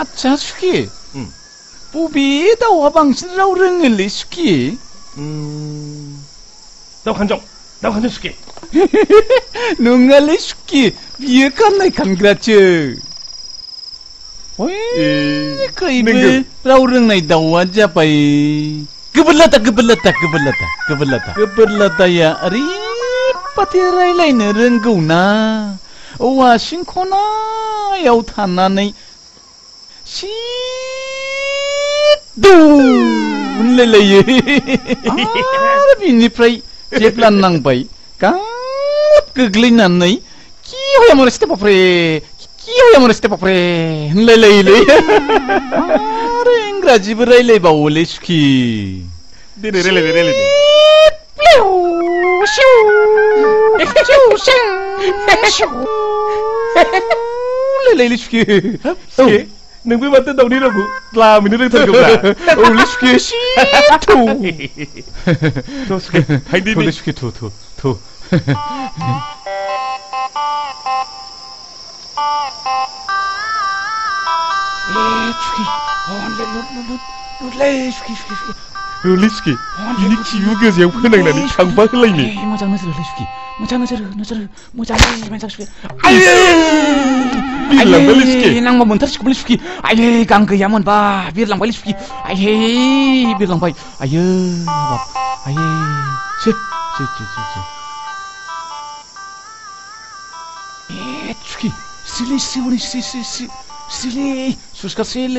아차, 수기. 뽀비, 나와 방신 라우릉을리, 수기. 나 관정 수기. 농갈리, 수기. 비역한 나이 간그라츠. Wih, kaibe raurang nai dawa japai. Keberlata ya. Ari patirai lain renggau na. Owa singkona yau tananai. Si du lelai. Biniफ्राय जेब्ला नांबाय गाब गोग्लैनानै किया मरस्ते बाप्रे किया मरस्ते बाप्रे होनलायलायोलै आरो इंराजिबो रायलायबावोलै सुखि देनै रायलायदो लायलायोलै सुखि नोंबो माथो दाउनि रावखौ लामैनो रोंथारगौब्रा औलै सुखि सिथौ थ' सुखि थांदिनि सुखि थ' Ruli suki, ini ciu yang penang tanpa lainnya. Macam nasi ruli suki, macam suki. Bilang balik suki. Nang mau bentar suki balik suki. Aye, kang keyaman bah, bilang balik suki. Aye, bilang baik. Aye, bab. Aye, si. Suki, sili,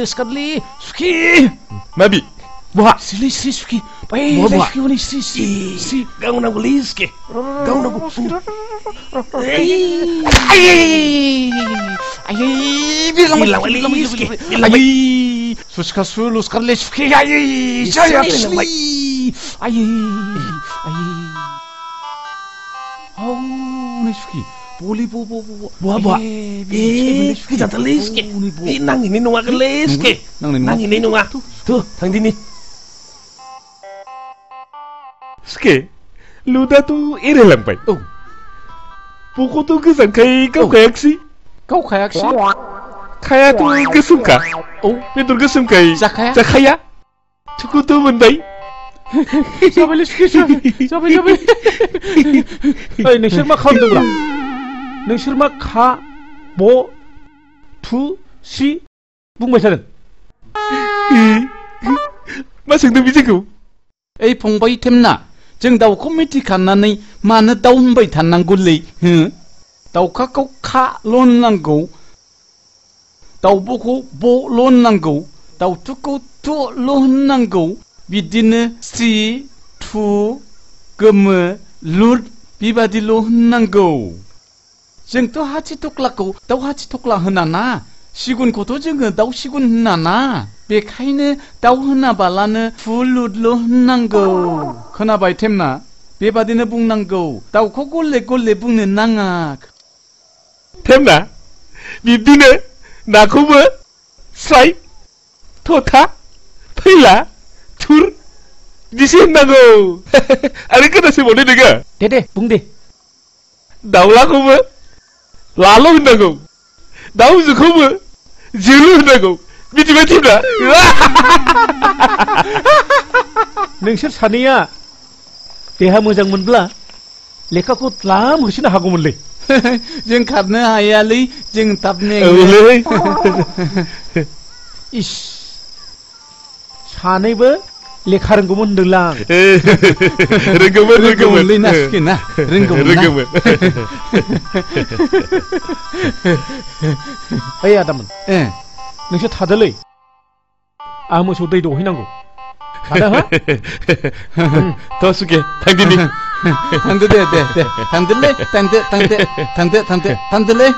sekali, suki. Mabi. Wah, sili suki. Baik, suki wani si. Kau nak beli suki. Kau nak beli. Aye, bilang balik suki. Aye, suka sekali suki. Aye, saya sili. Aye. Oh, ni suki. Boleh. Buah. Kita telis ke. Nang ini nunggu kelis ke. Nang ini nunggu. Tuh, tang dini. Ske, luda tu ire lampai. Oh. Pukul tu kesan kau kayak si. Kau kayak si. Kaya tu kesumka. Oh, betul kesumka. Zakaya. Cukup tu mendai. Sampai. नोंसोर मा खालामदोंब्रा नोंसोर मा खा ब थु सि बुंबाय थादों मा सोंदों बिदिखौ ओइ फंबाय थेमना जों दाउखौ मिथिखानानै मानो दाउ होनबाय थानांगौलै हो दाउखाखौ खा ल'ननांगौ दाउब'खौ ब ल'ननांगौ दाउथुखौ थु ल'ननांगौ बिदिनो सि थु गोमो लुर बेबादिल' होननांगौ जोंथ' हाथिथख्लाखौ दाउ हाथिथख्ला होनाना सिगुनखौथ' जोङो दाउ सिगुन होनाना बेखायनो दाउ होनाबालानो फुलुदल' होननांगौ खोनाबाय थेमना बेबादिनो बुंनांगौ दाउखौ गले बुंनो नाङा थेमना बिब्दिनो नाखौबो स्राय थथा फैला थुर बिदिसो होननांगौ आरो खोनासंबावदो नोङो दे बुं दे दाउलाखौबो लाल' होननांगौ दाउजोखौबो जोलु होननांगौ मिथिबाय थेमना नोंसोर सानैया देहा मोजां मोनब्ला लेखाखौ द्लाम होसिनो हागौमोनलै जों खारनो हायालै जों थाबनो इस सानैबो लेखा रोंगौमोन होनदोंलां रोंगौमोनलै ना सुखि ना रोंगौमोन ओइ आदामोन नोंसोर थादोलै आं मोसौ दै दौहैनांगौ थादो हो थ' सुखे थांदिनि थांदो दे थांदोलै थांदोलै